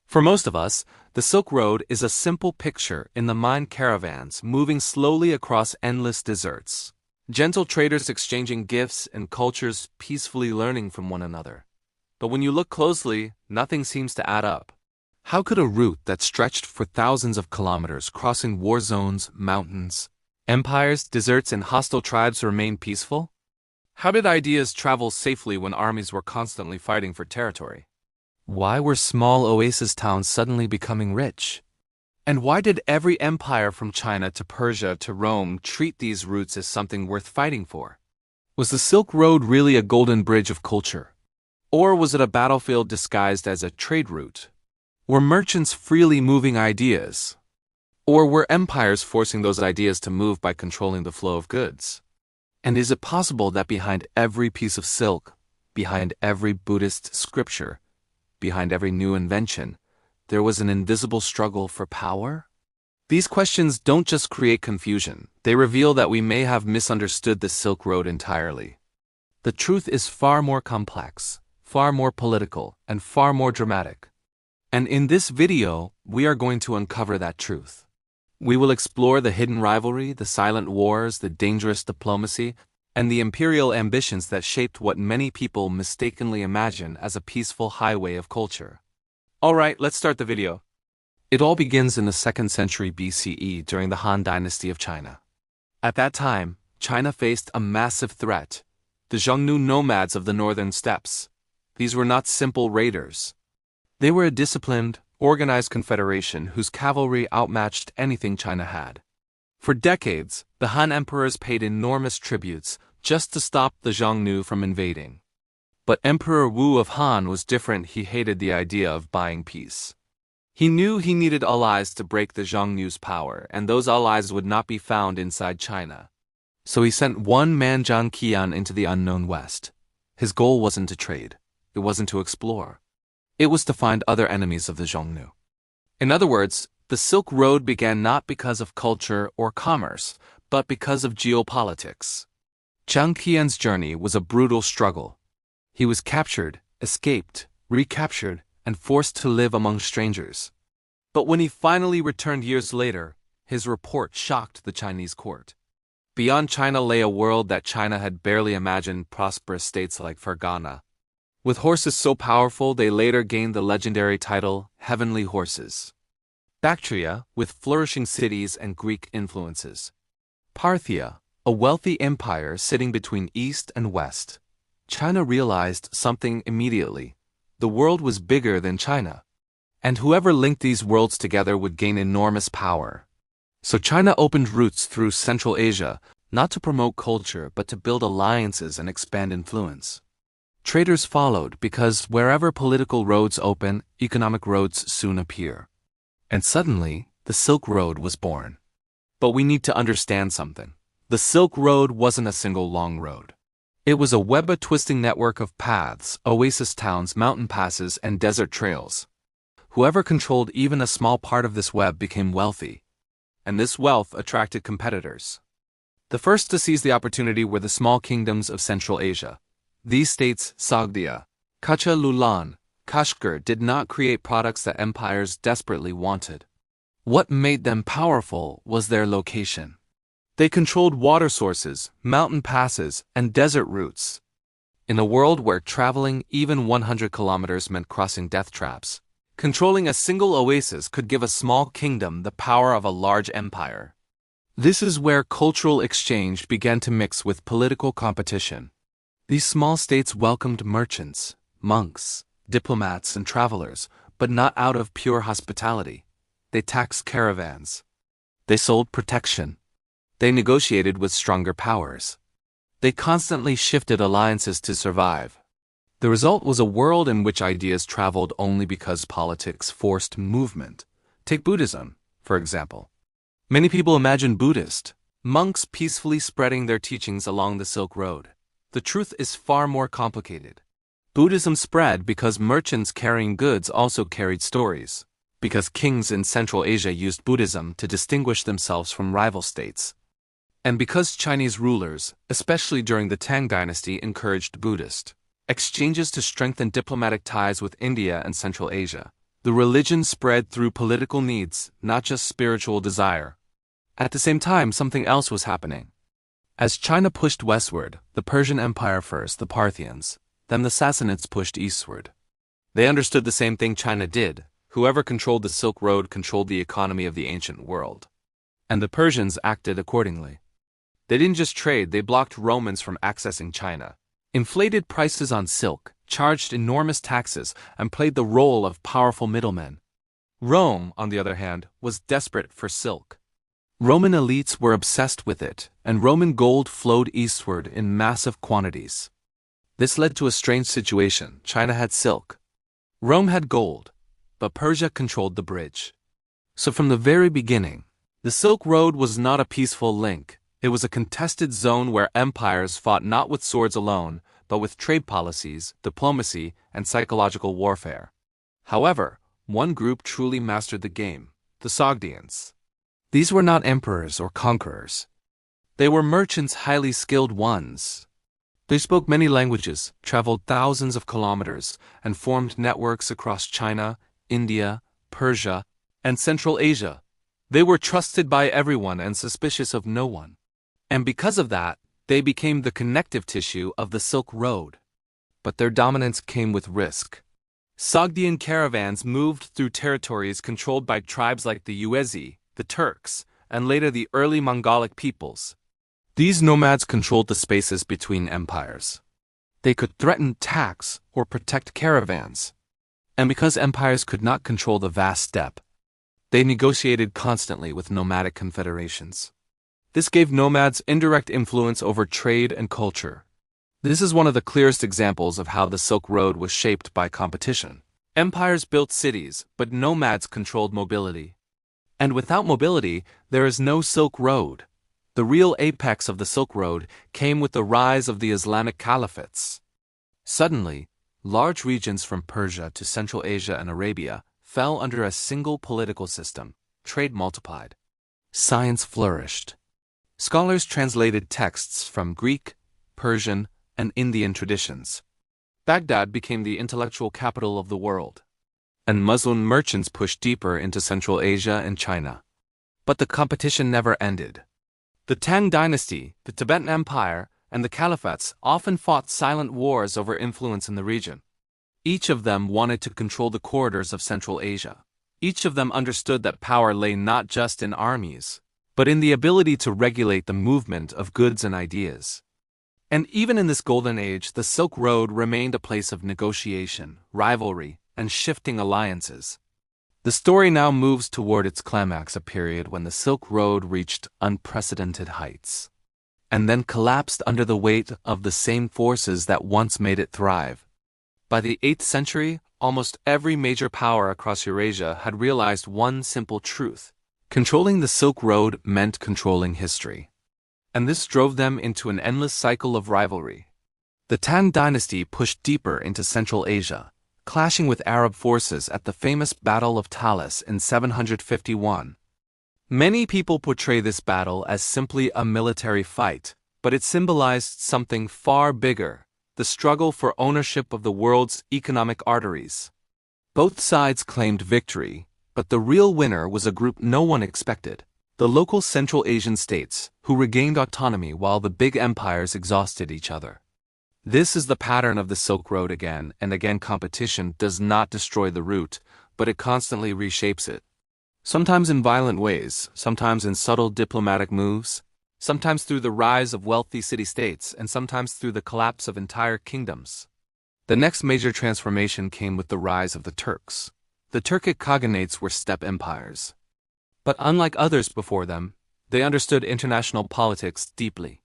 For most of us, the Silk Road is a simple picture in the mind caravans moving slowly across endless deserts. Gentle traders exchanging gifts and cultures peacefully learning from one another. But when you look closely, nothing seems to add up. How could a route that stretched for thousands of kilometers crossing war zones, mountains, empires, deserts, and hostile tribes remain peaceful? How did ideas travel safely when armies were constantly fighting for territory? Why were small oasis towns suddenly becoming rich? And why did every empire from China to Persia to Rome treat these routes as something worth fighting for? Was the Silk Road really a golden bridge of culture? Or was it a battlefield disguised as a trade route? Were merchants freely moving ideas? Or were empires forcing those ideas to move by controlling the flow of goods? And is it possible that behind every piece of silk, behind every Buddhist scripture, behind every new invention, there was an invisible struggle for power? These questions don't just create confusion, they reveal that we may have misunderstood the Silk Road entirely. The truth is far more complex, far more political, and far more dramatic. And in this video, we are going to uncover that truth. We will explore the hidden rivalry, the silent wars, the dangerous diplomacy, and the imperial ambitions that shaped what many people mistakenly imagine as a peaceful highway of culture. Alright, let's start the video. It all begins in the 2nd century BCE during the Han dynasty of China. At that time, China faced a massive threat, the Xiongnu nomads of the northern steppes. These were not simple raiders. They were a disciplined, organized confederation whose cavalry outmatched anything China had. For decades, the Han emperors paid enormous tributes just to stop the Xiongnu from invading. But Emperor Wu of Han was different. He hated the idea of buying peace. He knew he needed allies to break the Xiongnu's power, and those allies would not be found inside China. So he sent one man Zhang Qian into the unknown west. His goal wasn't to trade. It wasn't to explore. It was to find other enemies of the Xiongnu. In other words, the Silk Road began not because of culture or commerce, but because of geopolitics. Zhang Qian's journey was a brutal struggle. He was captured, escaped, recaptured, and forced to live among strangers. But when he finally returned years later, his report shocked the Chinese court. Beyond China lay a world that China had barely imagined, prosperous states like Fergana. With horses so powerful, they later gained the legendary title Heavenly Horses. Bactria, with flourishing cities and Greek influences. Parthia, a wealthy empire sitting between East and West. China realized something immediately. The world was bigger than China. And whoever linked these worlds together would gain enormous power. So China opened routes through Central Asia, not to promote culture, but to build alliances and expand influence. Traders followed because wherever political roads open, economic roads soon appear. And suddenly, the Silk Road was born. But we need to understand something. The Silk Road wasn't a single long road. It was a web-twisting network of paths, oasis towns, mountain passes, and desert trails. Whoever controlled even a small part of this web became wealthy. And this wealth attracted competitors. The first to seize the opportunity were the small kingdoms of Central Asia. These states, Sogdia, Kacha Lulan, Kashgar, did not create products that empires desperately wanted. What made them powerful was their location. They controlled water sources, mountain passes, and desert routes. In a world where traveling even 100 kilometers meant crossing death traps, controlling a single oasis could give a small kingdom the power of a large empire. This is where cultural exchange began to mix with political competition. These small states welcomed merchants, monks, diplomats, and travelers, but not out of pure hospitality. They taxed caravans. They sold protection. They negotiated with stronger powers. They constantly shifted alliances to survive. The result was a world in which ideas traveled only because politics forced movement. Take Buddhism, for example. Many people imagine Buddhist monks peacefully spreading their teachings along the Silk Road. The truth is far more complicated. Buddhism spread because merchants carrying goods also carried stories, because kings in Central Asia used Buddhism to distinguish themselves from rival states, and because Chinese rulers, especially during the Tang dynasty, encouraged Buddhist exchanges to strengthen diplomatic ties with India and Central Asia. The religion spread through political needs, not just spiritual desire. At the same time, something else was happening. As China pushed westward, the Persian Empire first, the Parthians, then the Sassanids pushed eastward. They understood the same thing China did. Whoever controlled the Silk Road controlled the economy of the ancient world. And the Persians acted accordingly. They didn't just trade, they blocked Romans from accessing China, inflated prices on silk, charged enormous taxes, and played the role of powerful middlemen. Rome, on the other hand, was desperate for silk. Roman elites were obsessed with it, and Roman gold flowed eastward in massive quantities. This led to a strange situation. China had silk. Rome had gold, but Persia controlled the bridge. So from the very beginning, the Silk Road was not a peaceful link. It was a contested zone where empires fought not with swords alone, but with trade policies, diplomacy, and psychological warfare. However, one group truly mastered the game: the Sogdians. These were not emperors or conquerors. They were merchants, highly skilled ones. They spoke many languages, traveled thousands of kilometers, and formed networks across China, India, Persia, and Central Asia. They were trusted by everyone and suspicious of no one. And because of that, they became the connective tissue of the Silk Road. But their dominance came with risk. Sogdian caravans moved through territories controlled by tribes like the Yuezhi, the Turks, and later the early Mongolic peoples. These nomads controlled the spaces between empires. They could threaten, tax, or protect caravans. And because empires could not control the vast steppe, they negotiated constantly with nomadic confederations. This gave nomads indirect influence over trade and culture. This is one of the clearest examples of how the Silk Road was shaped by competition. Empires built cities, but nomads controlled mobility. And without mobility, there is no Silk Road. The real apex of the Silk Road came with the rise of the Islamic caliphates. Suddenly, large regions from Persia to Central Asia and Arabia fell under a single political system. Trade multiplied. Science flourished. Scholars translated texts from Greek, Persian, and Indian traditions. Baghdad became the intellectual capital of the world. And Muslim merchants pushed deeper into Central Asia and China. But the competition never ended. The Tang dynasty, the Tibetan Empire, and the caliphates often fought silent wars over influence in the region. Each of them wanted to control the corridors of Central Asia. Each of them understood that power lay not just in armies, but in the ability to regulate the movement of goods and ideas. And even in this golden age, the Silk Road remained a place of negotiation, rivalry, and shifting alliances. The story now moves toward its climax, a period when the Silk Road reached unprecedented heights, and then collapsed under the weight of the same forces that once made it thrive. By the 8th century, almost every major power across Eurasia had realized one simple truth: controlling the Silk Road meant controlling history. And this drove them into an endless cycle of rivalry. The Tang dynasty pushed deeper into Central Asia, clashing with Arab forces at the famous Battle of Talas in 751. Many people portray this battle as simply a military fight, but it symbolized something far bigger: the struggle for ownership of the world's economic arteries. Both sides claimed victory, but the real winner was a group no one expected: the local Central Asian states, who regained autonomy while the big empires exhausted each other. This is the pattern of the Silk Road again and again. Competition does not destroy the route, but it constantly reshapes it. Sometimes in violent ways, sometimes in subtle diplomatic moves, sometimes through the rise of wealthy city-states, and sometimes through the collapse of entire kingdoms. The next major transformation came with the rise of the Turks. The Turkic Khaganates were steppe empires. But unlike others before them, they understood international politics deeply.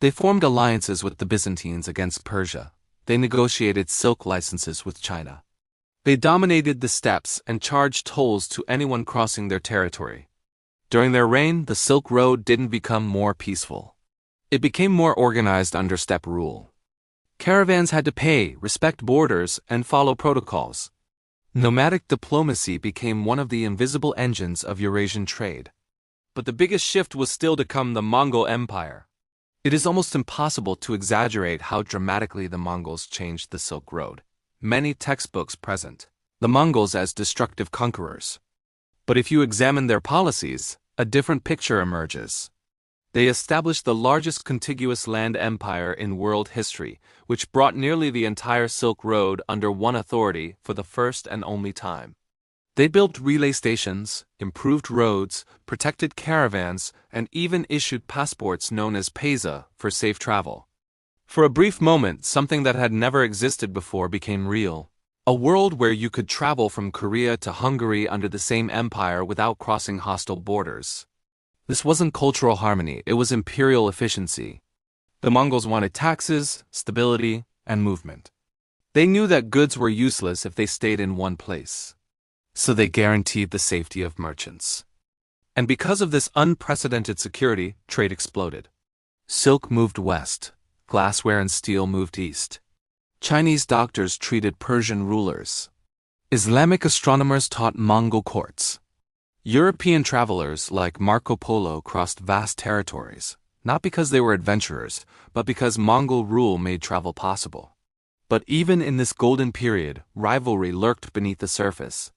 They formed alliances with the Byzantines against Persia. They negotiated silk licenses with China. They dominated the steppes and charged tolls to anyone crossing their territory. During their reign, the Silk Road didn't become more peaceful. It became more organized under steppe rule. Caravans had to pay, respect borders, and follow protocols. Nomadic diplomacy became one of the invisible engines of Eurasian trade. But the biggest shift was still to come: the Mongol Empire. It is almost impossible to exaggerate how dramatically the Mongols changed the Silk Road. Many textbooks present the Mongols as destructive conquerors. But if you examine their policies, a different picture emerges. They established the largest contiguous land empire in world history, which brought nearly the entire Silk Road under one authority for the first and only time. They built relay stations, improved roads, protected caravans, and even issued passports known as paisa for safe travel. For a brief moment, something that had never existed before became real. A world where you could travel from Korea to Hungary under the same empire without crossing hostile borders. This wasn't cultural harmony, it was imperial efficiency. The Mongols wanted taxes, stability, and movement. They knew that goods were useless if they stayed in one place. So they guaranteed the safety of merchants. And because of this unprecedented security, trade exploded. Silk moved west, glassware and steel moved east. Chinese doctors treated Persian rulers. Islamic astronomers taught Mongol courts. European travelers like Marco Polo crossed vast territories, not because they were adventurers, but because Mongol rule made travel possible. But even in this golden period, rivalry lurked beneath the surface.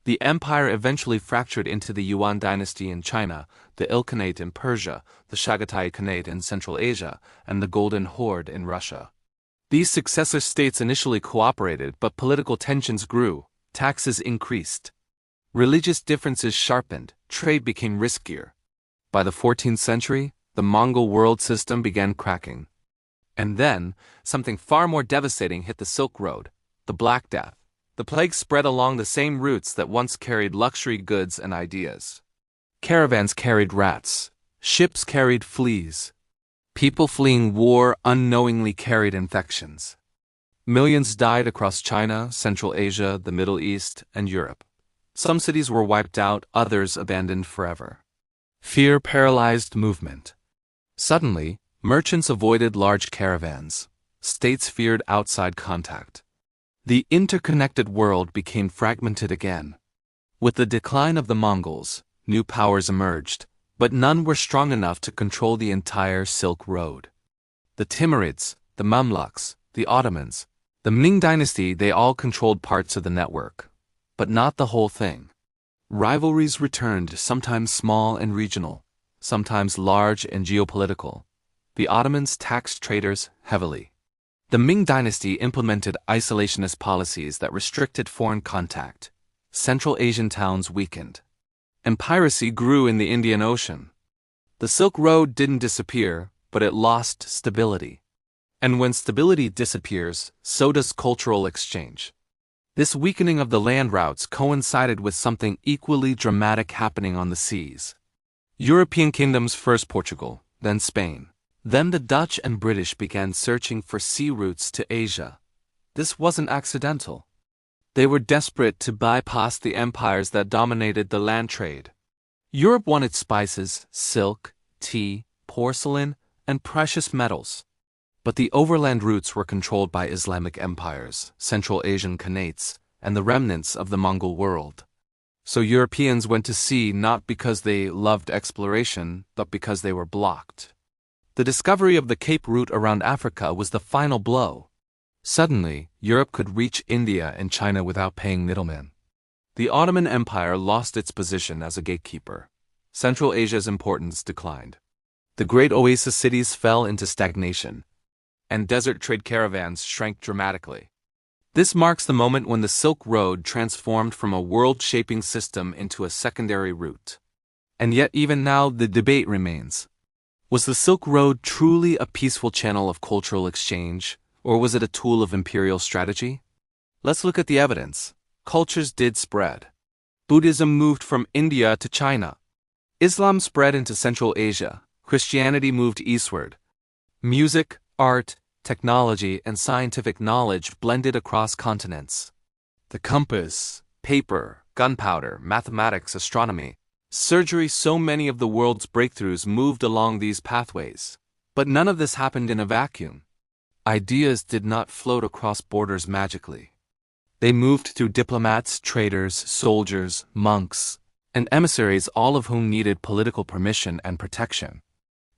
The empire eventually fractured into the Yuan dynasty in China, the Ilkhanate in Persia, the Chagatai Khanate in Central Asia, and the Golden Horde in Russia. These successor states initially cooperated, but political tensions grew, taxes increased. Religious differences sharpened, trade became riskier. By the 14th century, the Mongol world system began cracking. And then, something far more devastating hit the Silk Road, the Black Death. The plague spread along the same routes that once carried luxury goods and ideas. Caravans carried rats, ships carried fleas. People fleeing war unknowingly carried infections. Millions died across China, Central Asia, the Middle East, and Europe. Some cities were wiped out, others abandoned forever. Fear paralyzed movement. Suddenly, merchants avoided large caravans. States feared outside contact. The interconnected world became fragmented again. With the decline of the Mongols, new powers emerged, but none were strong enough to control the entire Silk Road. The Timurids, the Mamluks, the Ottomans, the Ming dynasty, they all controlled parts of the network, but not the whole thing. Rivalries returned, sometimes small and regional, sometimes large and geopolitical. The Ottomans taxed traders heavily. The Ming dynasty implemented isolationist policies that restricted foreign contact. Central Asian towns weakened. And piracy grew in the Indian Ocean. The Silk Road didn't disappear, but it lost stability. And when stability disappears, so does cultural exchange. This weakening of the land routes coincided with something equally dramatic happening on the seas. European kingdoms, first Portugal, then Spain. Then the Dutch and British began searching for sea routes to Asia. This wasn't accidental. They were desperate to bypass the empires that dominated the land trade. Europe wanted spices, silk, tea, porcelain, and precious metals. But the overland routes were controlled by Islamic empires, Central Asian Khanates, and the remnants of the Mongol world. So Europeans went to sea not because they loved exploration, but because they were blocked. The discovery of the Cape route around Africa was the final blow. Suddenly, Europe could reach India and China without paying middlemen. The Ottoman Empire lost its position as a gatekeeper. Central Asia's importance declined. The great oasis cities fell into stagnation, and desert trade caravans shrank dramatically. This marks the moment when the Silk Road transformed from a world-shaping system into a secondary route. And yet even now the debate remains. Was the Silk Road truly a peaceful channel of cultural exchange, or was it a tool of imperial strategy? Let's look at the evidence. Cultures did spread. Buddhism moved from India to China. Islam spread into Central Asia. Christianity moved eastward. Music, art, technology, and scientific knowledge blended across continents. The compass, paper, gunpowder, mathematics, astronomy, surgery, so many of the world's breakthroughs moved along these pathways. But none of this happened in a vacuum. Ideas did not float across borders magically. They moved through diplomats, traders, soldiers, monks, and emissaries, all of whom needed political permission and protection.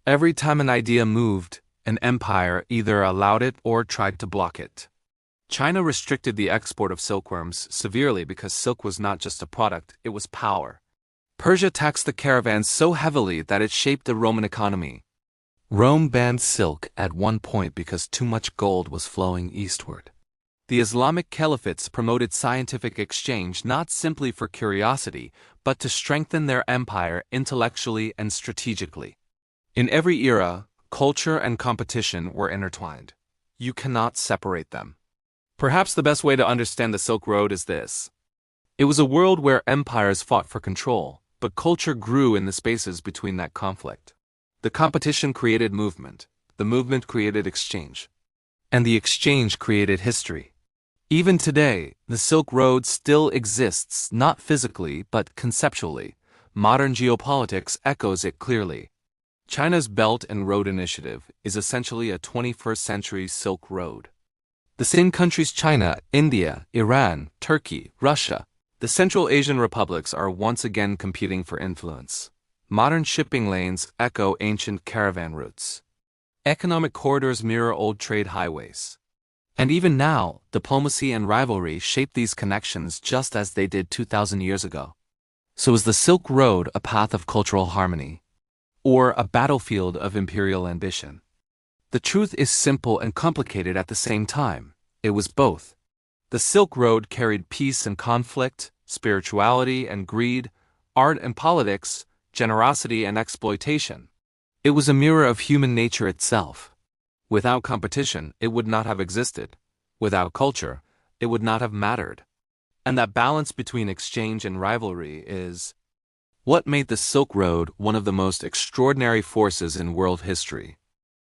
Every time an idea moved, an empire either allowed it or tried to block it. China restricted the export of silkworms severely because silk was not just a product, it was power. Persia taxed the caravans so heavily that it shaped the Roman economy. Rome banned silk at one point because too much gold was flowing eastward. The Islamic caliphates promoted scientific exchange not simply for curiosity, but to strengthen their empire intellectually and strategically. In every era, culture and competition were intertwined. You cannot separate them. Perhaps the best way to understand the Silk Road is this. It was a world where empires fought for control, but culture grew in the spaces between that conflict. The competition created movement, the movement created exchange, and the exchange created history. Even today, the Silk Road still exists, not physically but conceptually. Modern geopolitics echoes it clearly. China's Belt and Road Initiative is essentially a 21st century Silk Road. The same countries China, India, Iran, Turkey, Russia, the Central Asian republics are once again competing for influence. Modern shipping lanes echo ancient caravan routes. Economic corridors mirror old trade highways. And even now, diplomacy and rivalry shape these connections just as they did 2,000 years ago. So is the Silk Road a path of cultural harmony, or a battlefield of imperial ambition? The truth is simple and complicated at the same time. It was both. The Silk Road carried peace and conflict, spirituality and greed, art and politics, generosity and exploitation. It was a mirror of human nature itself. Without competition, it would not have existed. Without culture, it would not have mattered. And that balance between exchange and rivalry is what made the Silk Road one of the most extraordinary forces in world history.